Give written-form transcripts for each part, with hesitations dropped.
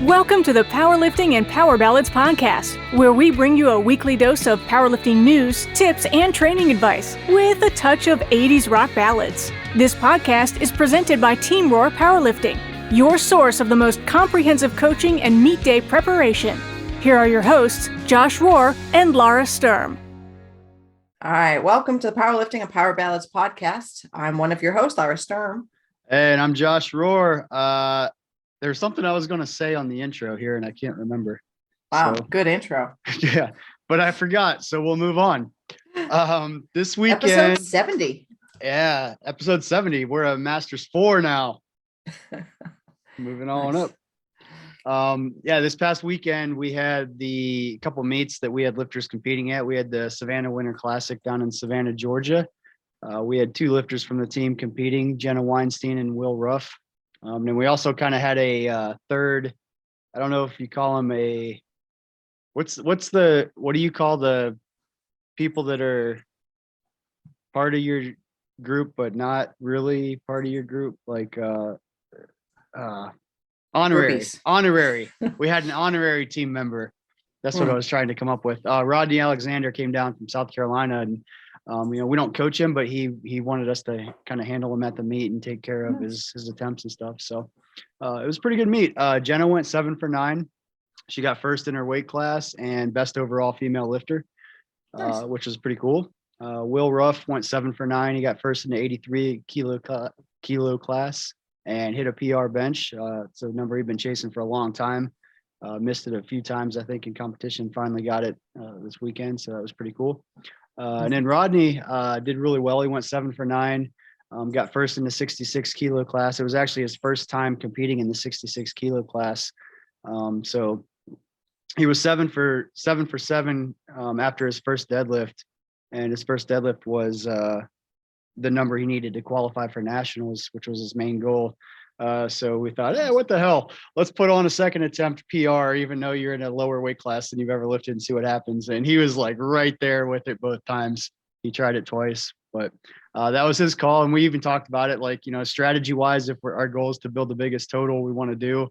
Welcome to the Powerlifting and Power Ballads podcast, where we bring you a weekly dose of powerlifting news, tips, and training advice with a touch of 80s rock ballads. This podcast is presented by Team Roar Powerlifting, your source of the most comprehensive coaching and meet day preparation. Here are your hosts, Josh Rohr and Laura Sturm. All right, welcome to the Powerlifting and Power Ballads podcast. I'm one of your hosts, Laura Sturm. And I'm Josh Rohr. There's something I was going to say on the intro here, and I can't remember. Wow, good intro. Yeah, but I forgot, so we'll move on. This weekend, episode 70. Yeah, episode 70. We're a Masters 4 now. Moving on up. This past weekend we had the couple meets that we had lifters competing at. We had the Savannah Winter Classic down in Savannah, Georgia. We had two lifters from the team competing, Jenna Weinstein and Will Ruff. And we also kind of had a third, I don't know if you call them what do you call the people that are part of your group, but not really part of your group? Like, honorary. We had an honorary team member. That's what I was trying to come up with. Rodney Alexander came down from South Carolina, and we don't coach him, but he wanted us to kind of handle him at the meet and take care of his attempts and stuff. So it was a pretty good meet. Jenna went 7 for 9. She got first in her weight class and best overall female lifter, which was pretty cool. Will Ruff went 7 for 9. He got first in the 83 kilo class and hit a PR bench. It's a number he'd been chasing for a long time. Missed it a few times, I think, in competition. Finally got it this weekend, so that was pretty cool. And then Rodney did really well. He went 7 for 9, got first in the 66 kilo class. It was actually his first time competing in the 66 kilo class. So he was 7 for 7 after his first deadlift, and his first deadlift was the number he needed to qualify for nationals, which was his main goal. So we thought, what the hell? Let's put on a second attempt PR, even though you're in a lower weight class than you've ever lifted, and see what happens. And he was like right there with it both times. He tried it twice, but that was his call. And we even talked about it, like, strategy wise, if our goal is to build the biggest total we want to do,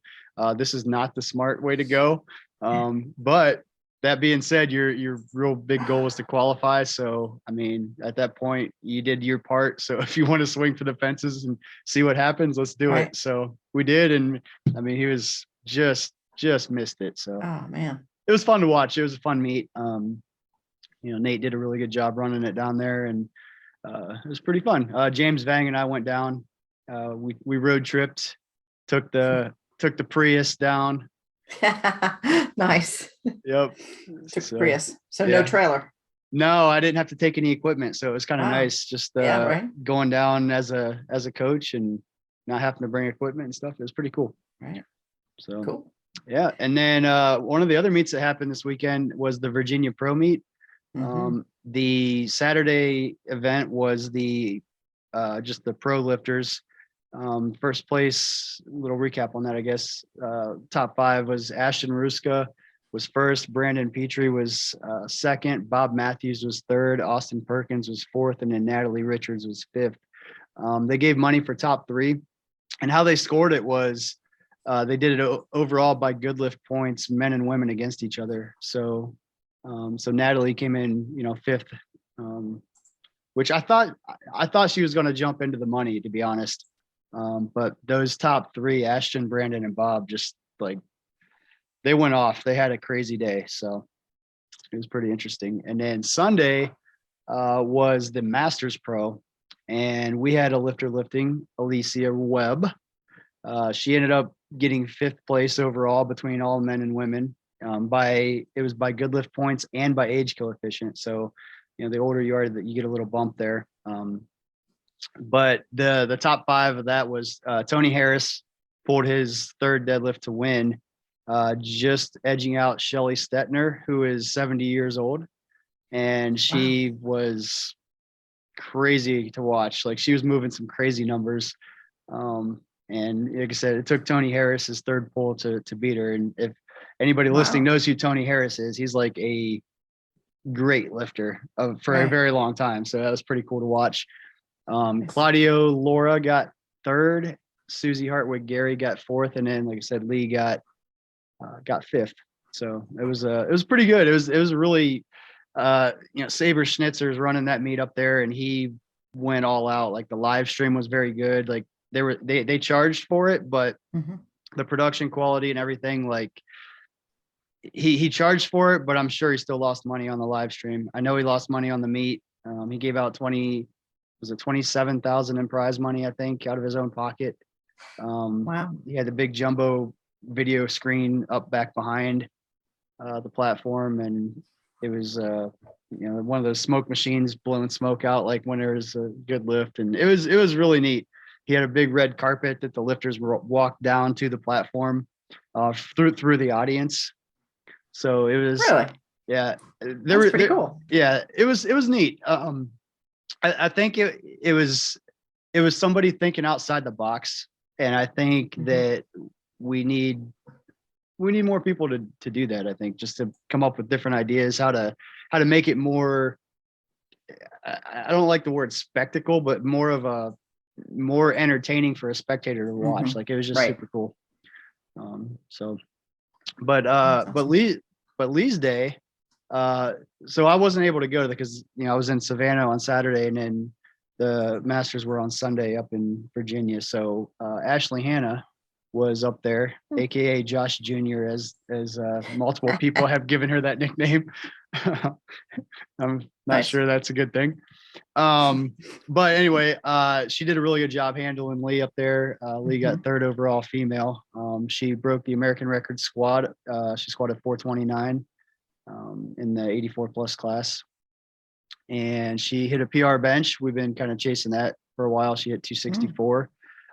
this is not the smart way to go. But that being said, your real big goal was to qualify. So, I mean, at that point, you did your part. So if you want to swing for the fences and see what happens, let's do it. So we did. And I mean, he was just missed it. So it was fun to watch. It was a fun meet. Nate did a really good job running it down there, and it was pretty fun. James Vang and I went down. We road tripped, took the Prius down. Nice. Yep. Took Prius. So no trailer. No, I didn't have to take any equipment, so it was kind of nice just going down as a coach and not having to bring equipment and stuff. It was pretty cool. Right. So cool. Yeah. And then one of the other meets that happened this weekend was the Virginia Pro Meet. The Saturday event was the just the pro lifters. First place, a little recap on that, I guess. Top 5 was Ashton Ruska was first, Brandon Petrie was second, Bob Matthews was third, Austin Perkins was fourth, and then Natalie Richards was fifth. They gave money for top 3, and how they scored it was they did it overall by good lift points, men and women against each other. So Natalie came in, fifth, which I thought she was going to jump into the money, to be honest. But those top 3, Ashton, Brandon, and Bob, just like they went off. They had a crazy day. So it was pretty interesting. And then Sunday was the Masters Pro, and we had a lifter lifting, Alicia Webb. She ended up getting 5th place overall between all men and women. It was by good lift points and by age coefficient. So, the older you are, that you get a little bump there. But the top 5 of that was Tony Harris pulled his 3rd deadlift to win, just edging out Shelly Stetner, who is 70 years old. And she was crazy to watch. Like, she was moving some crazy numbers. And like I said, it took Tony Harris his 3rd pull to beat her. And if anybody listening knows who Tony Harris is, he's like a great lifter for a very long time. So that was pretty cool to watch. Claudio Laura got 3rd, Susie Hartwig Gary got 4th, and then, like I said, Lee got got fifth. So it was pretty good. It was really, Saber Schnitzer's running that meet up there, and he went all out. Like the live stream was very good. Like they charged for it, but the production quality and everything, like he charged for it, but I'm sure he still lost money on the live stream. I know he lost money on the meet. He gave out 27,000 in prize money, I think, out of his own pocket. Wow. He had the big jumbo video screen up back behind the platform, and it was one of those smoke machines blowing smoke out like when there was a good lift, and it was really neat. He had a big red carpet that the lifters walked down to the platform through the audience. So it was really, yeah, that's pretty cool. Yeah, it was neat. I think it was somebody thinking outside the box, and I think that we need more people to do that. I think just to come up with different ideas how to make it more. I don't like the word spectacle, but more entertaining for a spectator to watch. Like it was just super cool. But Lee's day, so I wasn't able to go because I was in Savannah on Saturday, and then the Masters were on Sunday up in Virginia. So Ashley Hanna was up there, aka Josh Jr., as multiple people have given her that nickname. I'm not sure that's a good thing. But anyway, she did a really good job handling Lee up there. Lee got third overall female. She broke the American record squat. She squatted 429 in the 84 plus class, and she hit a PR bench. We've been kind of chasing that for a while. She hit 264.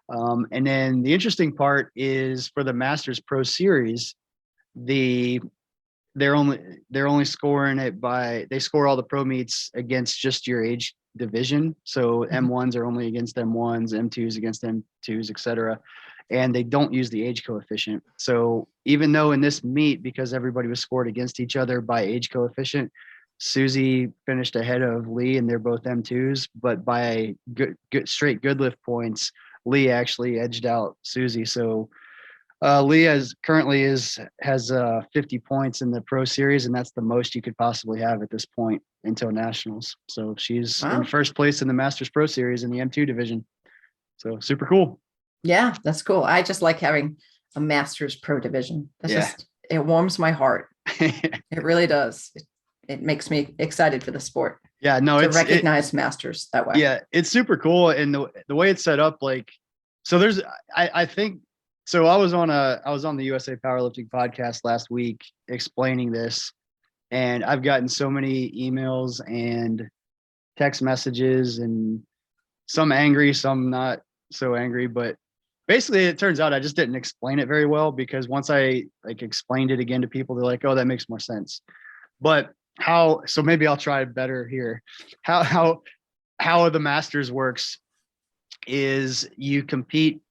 And then the interesting part is for the Masters Pro Series, they're only scoring it they score all the pro meets against just your age division. So M1s are only against M1s, M2s against M2s, etc. And they don't use the age coefficient. So even though in this meet, because everybody was scored against each other by age coefficient, Susie finished ahead of Lee, and they're both M2s, but by good straight good lift points, Lee actually edged out Susie. So Lee currently has 50 points in the Pro Series, and that's the most you could possibly have at this point until Nationals. So she's in first place in the Masters Pro Series in the M2 division. So super cool. Yeah, that's cool. I just like having a Masters Pro division. It warms my heart. It really does. It makes me excited for the sport. Yeah, no, to recognize Masters that way. Yeah, it's super cool, and the way it's set up, like, so there's, I think, so I was on the USA Powerlifting podcast last week explaining this, and I've gotten so many emails and text messages, and some angry, some not so angry, but basically it turns out I just didn't explain it very well, because once I explained it again to people, they're like, oh, that makes more sense. But so maybe I'll try better here. How the Masters works is you compete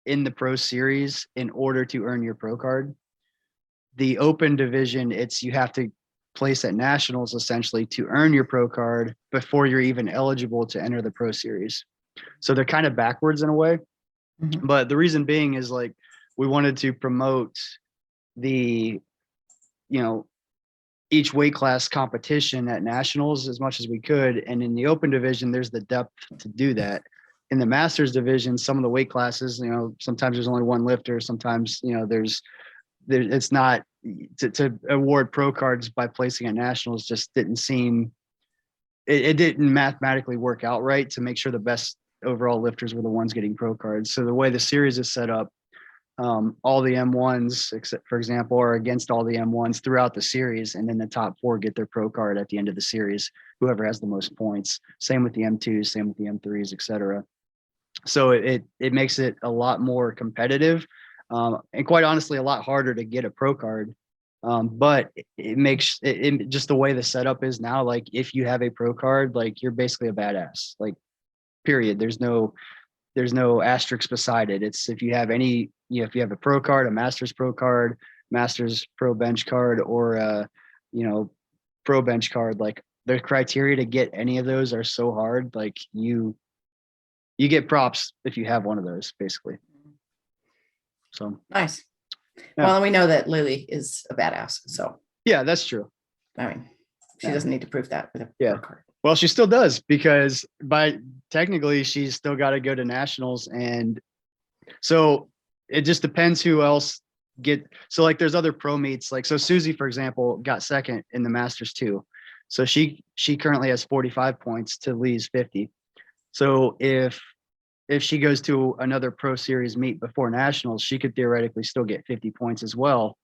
in the Pro Series in order to earn your pro card. The Open division, you have to place at Nationals essentially to earn your pro card before you're even eligible to enter the Pro Series. So they're kind of backwards in a way. But the reason being is, like, we wanted to promote the, each weight class competition at Nationals as much as we could. And in the Open division, there's the depth to do that. In the Masters division, some of the weight classes, sometimes there's only one lifter. Sometimes, it's not to award pro cards by placing at Nationals just didn't seem, it didn't mathematically work out right to make sure the best overall lifters were the ones getting pro cards. So the way the series is set up, all the M1s, except for example, are against all the M1s throughout the series, and then the top 4 get their pro card at the end of the series, whoever has the most points. Same with the M2s, same with the M3s, etc. So it makes it a lot more competitive, and quite honestly, a lot harder to get a pro card. But it makes it just the way the setup is now. Like, if you have a pro card, like, you're basically a badass. Like, period. There's no asterisk beside it. It's if you have any, if you have a pro card, a Masters pro card, Masters pro bench card, or pro bench card, like, the criteria to get any of those are so hard. Like, you get props if you have one of those, basically. So nice. Yeah. Well, we know that Lily is a badass. So Yeah, that's true. I mean, she Yeah. doesn't need to prove that with a Yeah. card. Well, she still does, because technically she's still got to go to nationals. And so it just depends who else so like there's other pro meets, like, so Susie, for example, got second in the Masters too. So she currently has 45 points to Lee's 50. So if she goes to another pro series meet before nationals, she could theoretically still get 50 points as well.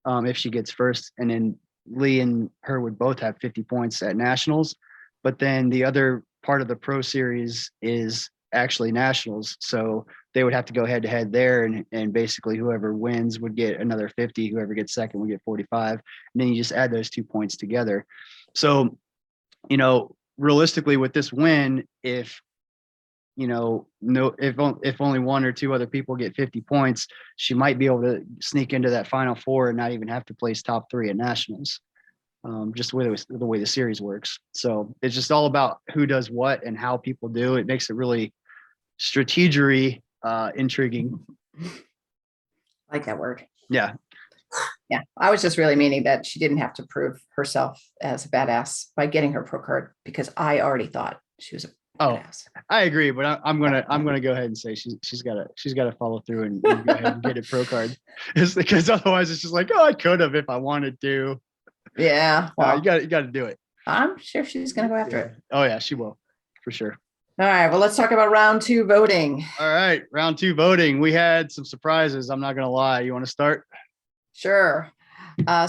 If she gets first, and then Lee and her would both have 50 points at nationals. But then the other part of the pro series is actually nationals. So they would have to go head to head there. And basically whoever wins would get another 50. Whoever gets second would get 45. And then you just add those 2 points together. So, realistically with this win, if only one or two other people get 50 points, she might be able to sneak into that final four and not even have to place top 3 at nationals. Just the way the series works. So it's just all about who does what and how people do. It makes it really strategery intriguing. I like that word. Yeah. Yeah. I was just really meaning that she didn't have to prove herself as a badass by getting her pro card, because I already thought she was a badass. I agree, but I'm gonna go ahead and say she's got to follow through and go ahead and get a pro card. It's because otherwise it's just like, I could have if I wanted to. Yeah. Well, you got to do it. I'm sure she's going to go after it. Oh yeah, she will, for sure. All right. Well, let's talk about round 2 voting. All right. Round 2 voting. We had some surprises. I'm not going to lie. You want to start? Sure.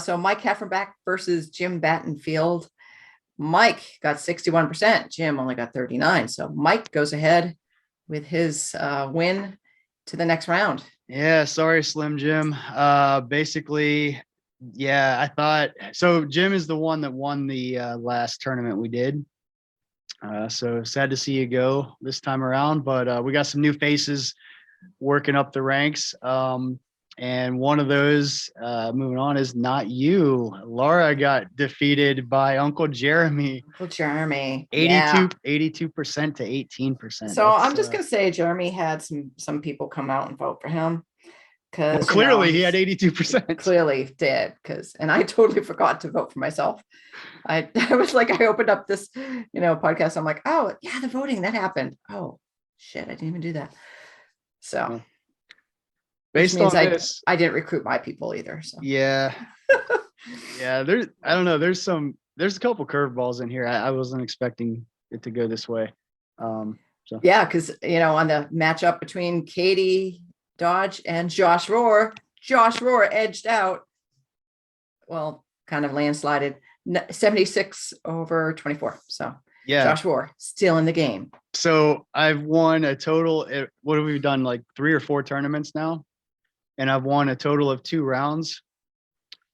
So Mike Heffenbach versus Jim Battenfield. Mike got 61%. Jim only got 39%. So Mike goes ahead with his win to the next round. Yeah. Sorry, Slim Jim. Basically, yeah, I thought so. Jim is the one that won the last tournament we did. So sad to see you go this time around, but we got some new faces working up the ranks. And one of those, moving on, is not you. Laura got defeated by Uncle Jeremy. Uncle Jeremy. 82% to 18%. So I'm just going to say Jeremy had some people come out and vote for him. Because clearly he had 82%. Clearly did, and I totally forgot to vote for myself. I was like, I opened up this, podcast. I'm like, oh yeah, the voting that happened. Oh shit, I didn't even do that. So based on this, I didn't recruit my people either. So yeah, yeah. I don't know. There's a couple curveballs in here. I wasn't expecting it to go this way. So yeah, because on the matchup between Katie Dodge and Josh Rohr edged out. Well, kind of landslided 76-24. So yeah, Josh Rohr still in the game. So I've won a total. What have we done? Like 3 or 4 tournaments now, and I've won a total of 2 rounds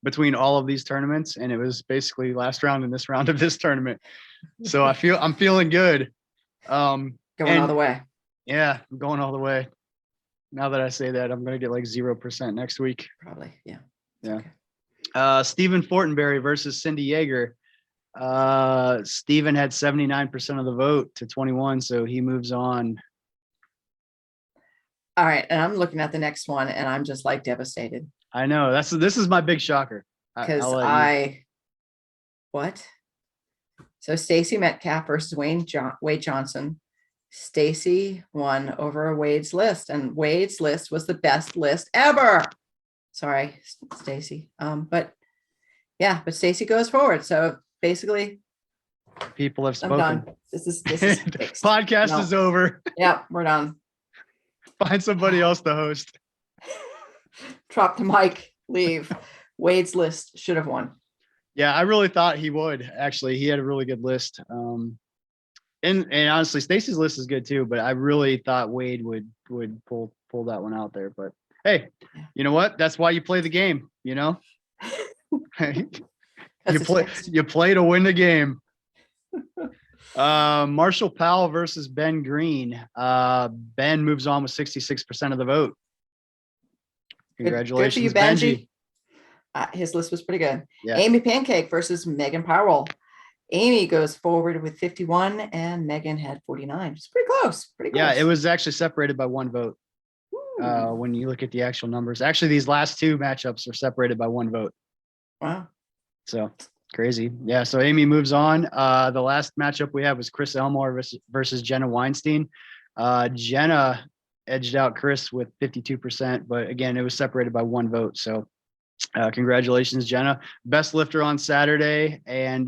between all of these tournaments, and it was basically last round and this round of this tournament. So I'm feeling good. Going all the way. Yeah, I'm going all the way. Now that I say that, I'm going to get like 0% next week. Probably. Yeah. Yeah. Okay. Stephen Fortenberry versus Cindy Yeager. Stephen had 79% of the vote to 21, so he moves on. All right. And I'm looking at the next one and I'm just like devastated. I know. this is my big shocker. Because what? So Stacy Metcalf versus Wade Johnson. Stacy won over Wade's list, and Wade's list was the best list ever. Sorry, Stacy. But Stacy goes forward. So basically, people have spoken. I'm done. This is podcast is over. Yep, we're done. Find somebody else to host. Drop the mic. Leave. Wade's list should have won. Yeah, I really thought he would. Actually, he had a really good list. And honestly, Stacy's list is good too, but I really thought Wade would pull that one out there. But hey, you know what? That's why you play the game, You play to win the game. Marshall Powell versus Ben Green. Ben moves on with 66% of the vote. Congratulations, good for you, Benji. His list was pretty good. Yeah. Amy Pancake versus Megan Pyrol. Amy goes forward with 51 and Megan had 49. It's pretty close. Yeah, it was actually separated by 1 vote. when you look at the actual numbers. Actually, these last two matchups are separated by 1 vote. Wow. So crazy. Yeah. So Amy moves on. The last matchup we had was Chris Elmore versus Jenna Weinstein. Jenna edged out Chris with 52%, but again, it was separated by 1 vote. So congratulations, Jenna. Best lifter on Saturday and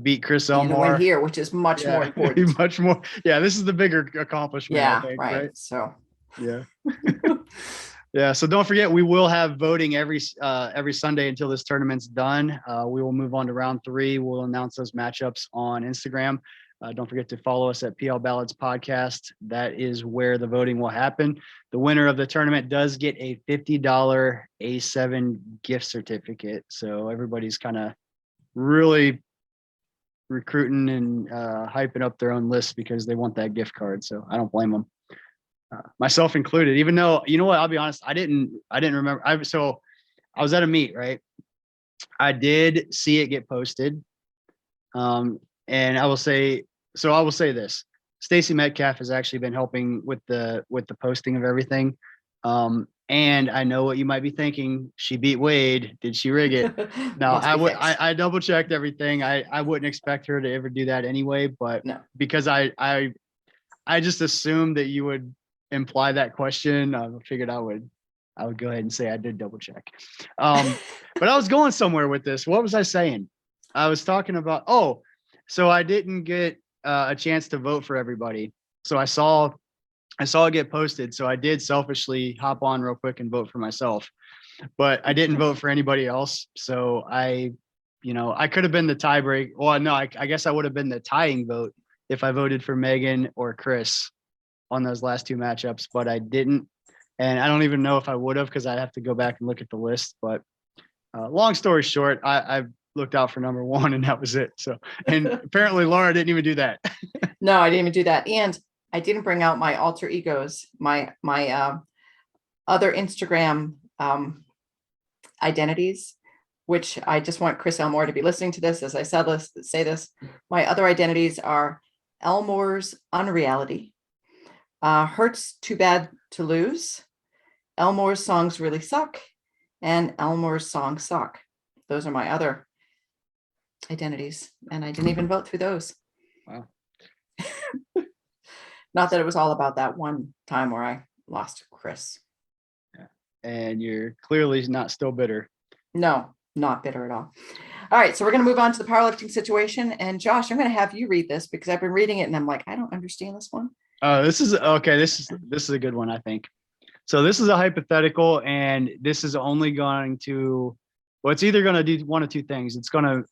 beat Chris And a win Elmore. here, which is much more important. Much more. Yeah, this is the bigger accomplishment, Yeah, I think, right. So yeah. Yeah. So don't forget, we will have voting every Sunday until this tournament's done. We will move on to round 3. We'll announce those matchups on Instagram. Don't forget to follow us at PL Ballads Podcast. That is where the voting will happen. The winner of the tournament does get a $50 A7 gift certificate. So everybody's kind of really recruiting and hyping up their own lists because they want that gift card. So I don't blame them. Myself included, even though, you know what, I'll be honest, I didn't remember. I was at a meet, right? I did see it get posted. And I will say this, Stacy Metcalf has actually been helping with the posting of everything. And I know what you might be thinking. She beat Wade. Did she rig it? No, I double checked everything. I wouldn't expect her to ever do that anyway, but no, because I just assumed that you would imply that question. I figured I would go ahead and say I did double check. But I was going somewhere with this. What was I saying? I was talking about, so I didn't get a chance to vote for everybody. So I saw it get posted. So I did selfishly hop on real quick and vote for myself, but I didn't vote for anybody else. So I could have been the tiebreak. Well, no, I guess I would have been the tying vote if I voted for Megan or Chris on those last 2 matchups, but I didn't. And I don't even know if I would have, because I'd have to go back and look at the list. But long story short, I looked out for number 1 and that was it. So, and apparently Laura didn't even do that. No, I didn't even do that. And I didn't bring out my alter egos, my other Instagram identities, which I just want Chris Elmore to be listening to this as I say this. My other identities are Elmore's Unreality, Hurts Too Bad to Lose, Elmore's Songs Really Suck, and Elmore's Songs Suck. Those are my other identities, and I didn't even vote through those. Wow. Not that it was all about that one time where I lost to Chris. Yeah. And you're clearly not still bitter. No, not bitter at all. All right, so we're going to move on to the powerlifting situation. And Josh, I'm going to have you read this because I've been reading it and I'm like, I don't understand this one. This is okay. This is a good one, I think. So this is a hypothetical, and this is only going to, well, it's either going to do one of 2 things. It's going to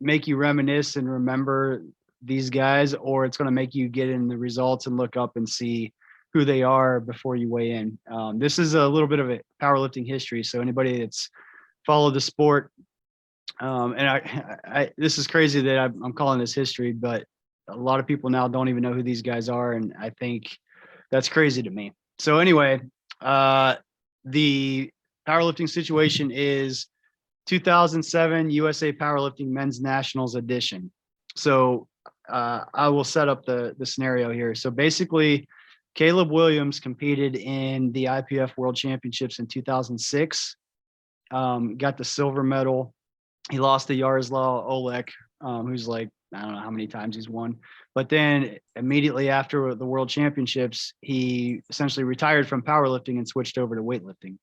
make you reminisce and remember these guys, or it's going to make you get in the results and look up and see who they are before you weigh in. This is a little bit of a powerlifting history. So anybody that's followed the sport, and I this is crazy that I'm calling this history, but a lot of people now don't even know who these guys are. And I think that's crazy to me. So anyway, the powerlifting situation is 2007 USA Powerlifting Men's Nationals edition. So I will set up the scenario here. So basically, Caleb Williams competed in the IPF World Championships in 2006, got the silver medal. He lost to Yaroslav Olek, who's like, I don't know how many times he's won. But then immediately after the World Championships, he essentially retired from powerlifting and switched over to weightlifting.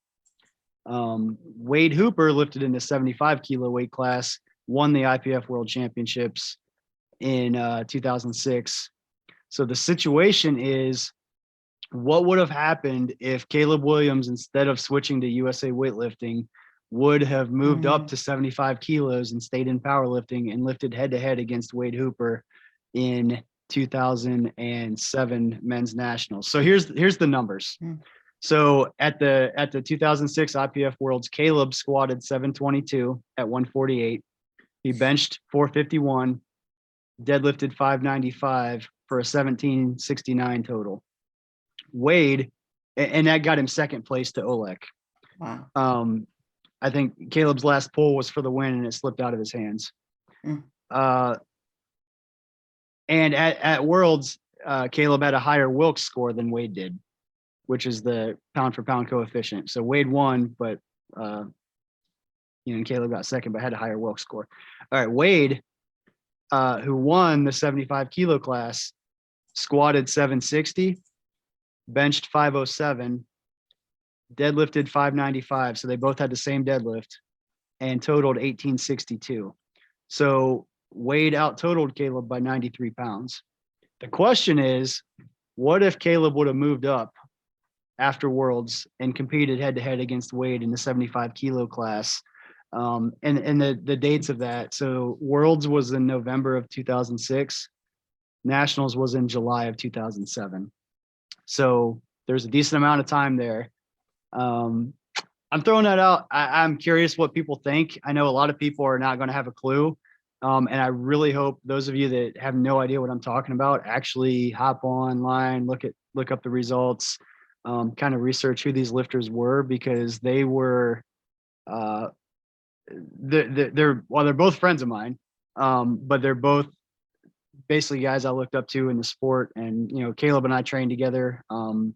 Wade Hooper lifted in the 75 kilo weight class, won the IPF World Championships in 2006. So the situation is, what would have happened if Caleb Williams, instead of switching to USA weightlifting, would have moved up to 75 kilos and stayed in powerlifting and lifted head to head against Wade Hooper in 2007 men's nationals. So here's the numbers. So at the 2006 IPF Worlds, Caleb squatted 722 at 148. He benched 451, deadlifted 595 for a 1769 total. Wade, and that got him second place to Olek. Wow. I think Caleb's last pull was for the win and it slipped out of his hands. And at Worlds, Caleb had a higher Wilks score than Wade did. which is the pound for pound coefficient. So Wade won, but and Caleb got second, but had a higher Wilks score. All right, Wade, who won the 75 kilo class, squatted 760, benched 507, deadlifted 595. So they both had the same deadlift and totaled 1862. So Wade out totaled Caleb by 93 pounds. The question is, what if Caleb would have moved up after Worlds and competed head to head against Wade in the 75 kilo class? And the dates of that. So Worlds was in November of 2006. Nationals was in July of 2007. So there's a decent amount of time there. I'm throwing that out. I'm curious what people think. I know a lot of people are not going to have a clue. And I really hope those of you that have no idea what I'm talking about actually hop online, look up the results, kind of research who these lifters were, because they were they're both friends of mine, but they're both basically guys I looked up to in the sport. And Caleb and I trained together when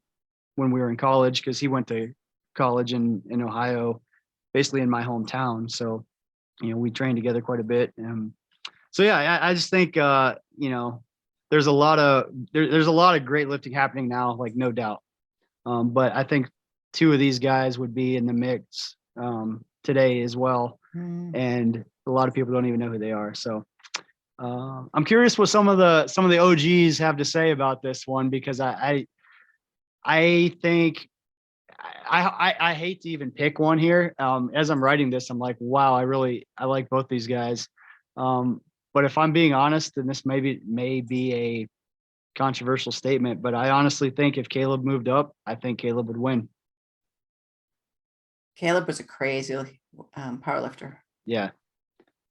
we were in college, because he went to college in Ohio, basically in my hometown. So we trained together quite a bit. So yeah, I just think there's a lot of great lifting happening now, like no doubt. But I think two of these guys would be in the mix today as well. And a lot of people don't even know who they are. So I'm curious what some of the OGs have to say about this one, because I think I hate to even pick one here. As I'm writing this, I'm like, wow, I like both these guys. But if I'm being honest, and this may be a controversial statement, but I honestly think if Caleb moved up, I think Caleb would win. Caleb was a crazy powerlifter. Yeah.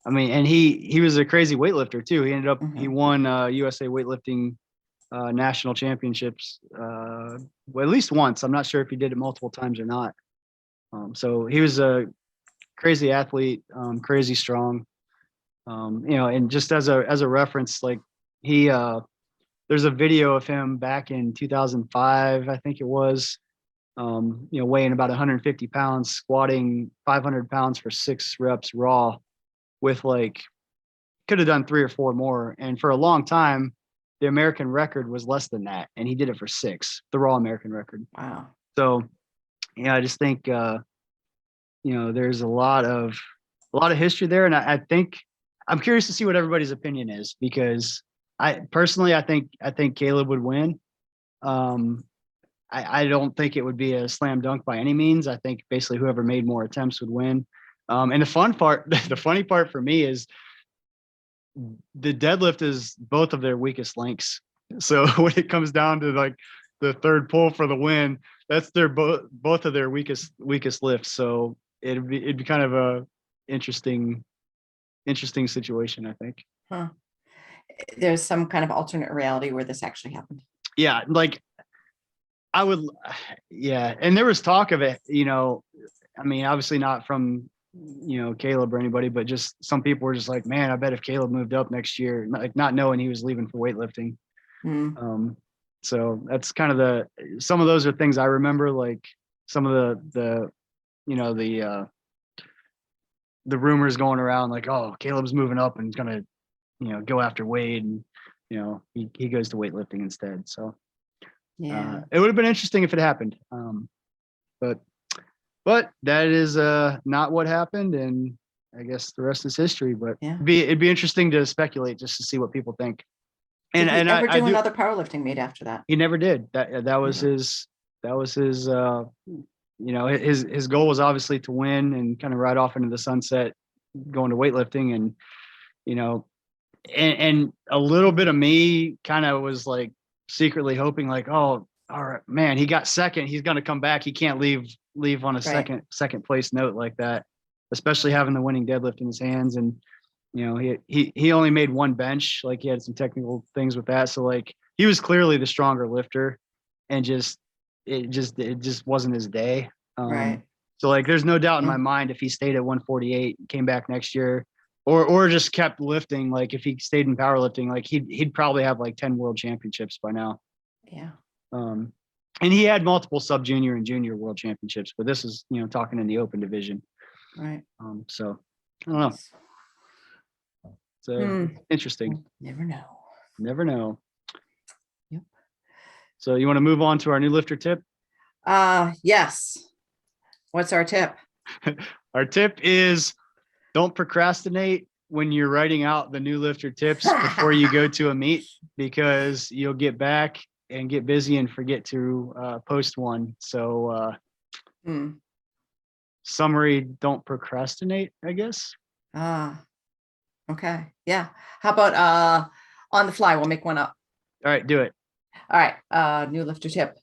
I mean, and he was a crazy weightlifter too. He ended up, he won USA weightlifting national championships, well, at least once. I'm not sure if he did it multiple times or not. So he was a crazy athlete, crazy strong. And just as a reference, like there's a video of him back in 2005, I think it was, weighing about 150 pounds, squatting 500 pounds for 6 reps raw, with could have done 3 or 4 more. And for a long time, the American record was less than that, and he did it for 6, the raw American record. Wow. So, I just think, there's a lot of history there. And I think I'm curious to see what everybody's opinion is, because I think Caleb would win. I don't think it would be a slam dunk by any means. I think basically whoever made more attempts would win. And the funny part for me is the deadlift is both of their weakest links. So when it comes down to the third pull for the win, that's both of their weakest lifts. So it'd be kind of a interesting situation, I think. Huh. There's some kind of alternate reality where this actually happened. Yeah, I would, yeah. And there was talk of it, I mean, obviously not from, Caleb or anybody, but just some people were just like, man, I bet if Caleb moved up next year, not knowing he was leaving for weightlifting. So that's kind of some of those are things I remember, like some of the rumors going around, like, oh, Caleb's moving up and he's going to, go after Wade, and, he goes to weightlifting instead. So yeah, it would have been interesting if it happened. But that is not what happened, and I guess the rest is history. But yeah, it'd be interesting to speculate just to see what people think. Did he ever do another powerlifting meet after that? He never did. That was his. That was his. His goal was obviously to win and kind of ride off into the sunset, going to weightlifting, and and a little bit of me kind of was like secretly hoping, like, oh, all right, man, he got second. He's going to come back. He can't leave on a second place note like that, especially having the winning deadlift in his hands. And, he only made one bench. Like, he had some technical things with that. So he was clearly the stronger lifter, and it just wasn't his day. Right. So there's no doubt in my mind, if he stayed at 148, came back next year, or just kept lifting, if he stayed in powerlifting, he'd probably have 10 world championships by now. Yeah. And he had multiple sub junior and junior world championships, but this is, talking in the open division. Right. So I don't know. So interesting. Never know. Never know. Yep. So you want to move on to our new lifter tip? Yes. What's our tip? Our tip is don't procrastinate when you're writing out the new lifter tips before you go to a meet, because you'll get back and get busy and forget to post one. So summary, don't procrastinate, I guess. Okay. Yeah. How about on the fly? We'll make one up. All right, do it. All right. New lifter tip.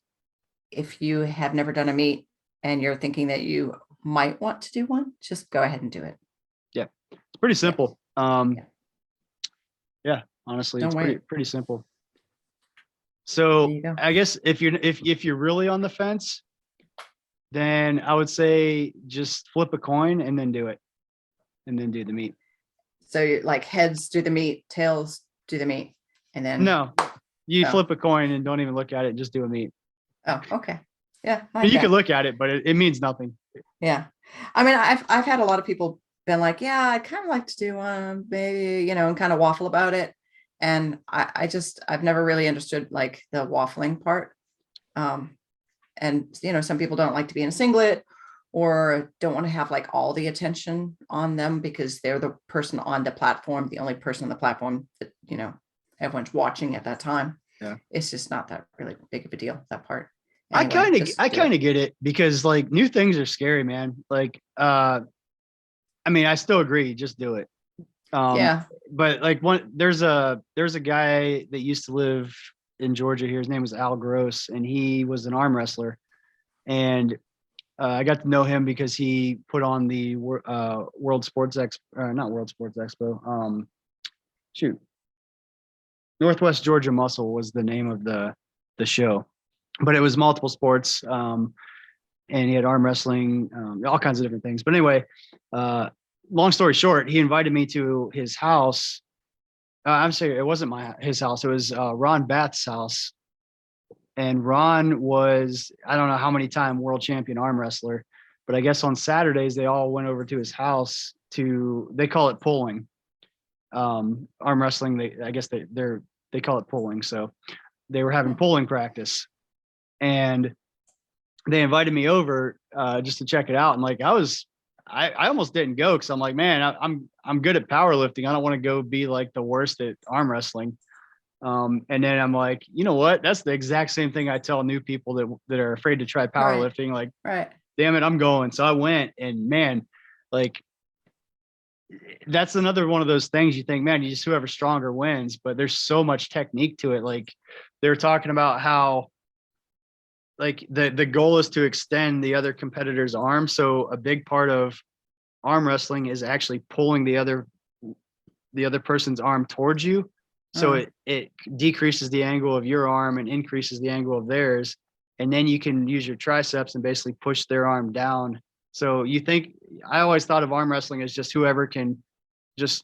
If you have never done a meet and you're thinking that you might want to do one, just go ahead and do it. Yeah. It's pretty simple. Yeah. Honestly, Don't it's wait. pretty simple. So There you go. I guess if you're really on the fence, then I would say just flip a coin and then do it, and then do the meet. So you're like heads do the meet, tails do the meet, and then No, you flip a coin and don't even look at it. Just do a meet. Oh, okay. Yeah. You can look at it, but it means nothing. Yeah. I mean, I've had a lot of people been like, yeah, I'd kind of like to do one, maybe, and kind of waffle about it. And I've never really understood like the waffling part. And some people don't like to be in a singlet or don't want to have like all the attention on them because they're the person on the platform, the only person on the platform that, everyone's watching at that time. Yeah. It's just not that really big of a deal, that part. Anyway, I kind of get it, because like new things are scary, man. Like, I mean, I still agree. Just do it. Yeah. But like there's a guy that used to live in Georgia here. His name was Al Gross, and he was an arm wrestler. And I got to know him because he put on the World Sports Expo, not World Sports Expo. Northwest Georgia Muscle was the name of the show, but it was multiple sports. And he had arm wrestling, all kinds of different things. But anyway, long story short, he invited me to his house. I'm sorry, it wasn't his house. It was Ron Bath's house. And Ron was, I don't know how many time world champion arm wrestler, but I guess on Saturdays, they all went over to his house they call it pulling. Arm wrestling, they call it pulling. So they were having pulling practice. And they invited me over just to check it out. And like, I almost didn't go because I'm like, man, I'm good at powerlifting. I don't want to go be like the worst at arm wrestling. And then I'm like, you know what? That's the exact same thing I tell new people that are afraid to try powerlifting. Like, damn it, I'm going. So I went, and man, like, that's another one of those things you think, man, whoever's stronger wins, but there's so much technique to it. Like, they're talking about how, like, the goal is to extend the other competitor's arm. So a big part of arm wrestling is actually pulling the other person's arm towards you. So it decreases the angle of your arm and increases the angle of theirs. And then you can use your triceps and basically push their arm down. So I always thought of arm wrestling as just whoever can just,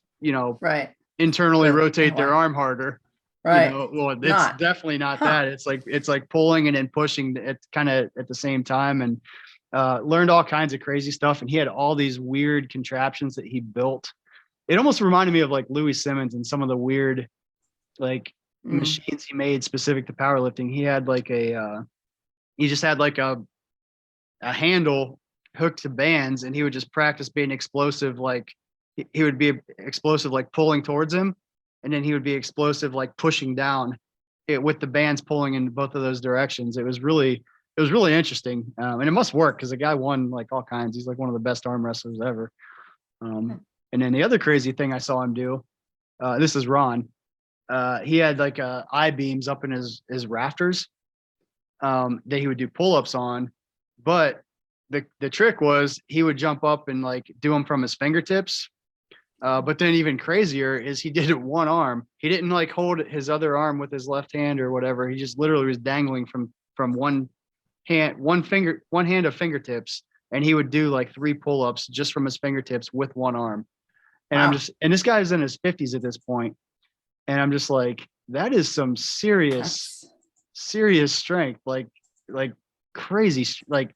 internally rotate their arm harder. Right. Well, it's definitely not that. It's like pulling and then pushing it kind of at the same time, and learned all kinds of crazy stuff. And he had all these weird contraptions that he built. It almost reminded me of like Louis Simmons and some of the weird machines he made specific to powerlifting. He had like he just had like a handle hooked to bands, and he would just practice being explosive. Like he would be explosive, like pulling towards him. And then he would be explosive, like pushing down with the bands pulling in both of those directions. It was really interesting. And it must work because the guy won like all kinds. He's like one of the best arm wrestlers ever. And then the other crazy thing I saw him do, this is Ron. He had like I-beams up in his rafters that he would do pull-ups on. But the trick was he would jump up and like do them from his fingertips. But then even crazier is he did it one arm. He didn't like hold his other arm with his left hand or whatever. He just literally was dangling from one hand of fingertips, and he would do like 3 pull-ups just from his fingertips with one arm. And Wow. and this guy's in his 50s at this point. And I'm just like, that is some serious strength. Like, like crazy, like,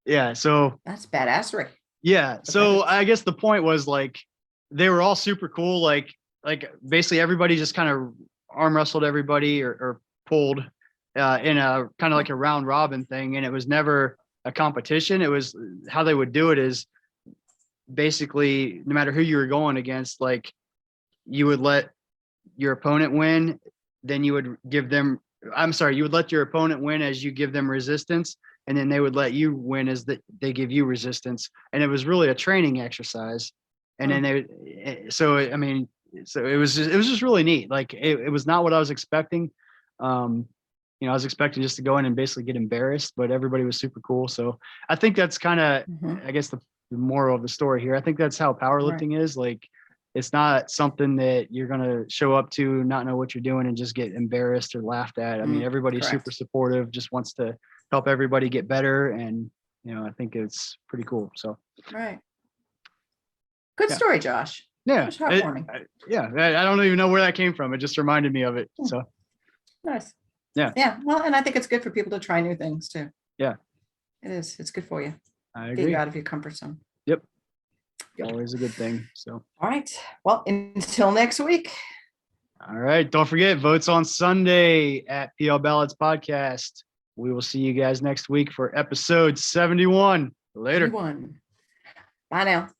yeah. So that's badassery. Yeah. So I guess the point was like, they were all super cool. Like basically everybody just kind of arm wrestled everybody or pulled in a kind of like a round robin thing. And it was never a competition. It was how they would do it is basically no matter who you were going against, like you would let your opponent win. Then you would give them, you would let your opponent win as you give them resistance. And then they would let you win as they give you resistance. And it was really a training exercise. And then it was just really neat. Like it was not what I was expecting. I was expecting just to go in and basically get embarrassed, but everybody was super cool. So I think that's kind of, I guess the moral of the story here. I think that's how powerlifting is. Like, it's not something that you're going to show up to, not know what you're doing and just get embarrassed or laughed at. I mean, everybody's super supportive, just wants to help everybody get better. And, I think it's pretty cool. So, right. Good story, Josh. Yeah. It was heartwarming. I don't even know where that came from. It just reminded me of it. So nice. Yeah. Yeah. Well, and I think it's good for people to try new things too. Yeah. It is. It's good for you. I agree. Get you out of your comfort zone. Yep. Good. Always a good thing. So. All right. Well, until next week. All right. Don't forget, votes on Sunday at PL Ballads Podcast. We will see you guys next week for episode 71. Later. 71. Bye now.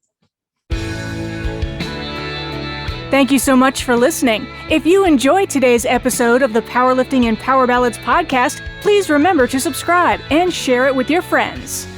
Thank you so much for listening. If you enjoyed today's episode of the Powerlifting and Power Ballads podcast, please remember to subscribe and share it with your friends.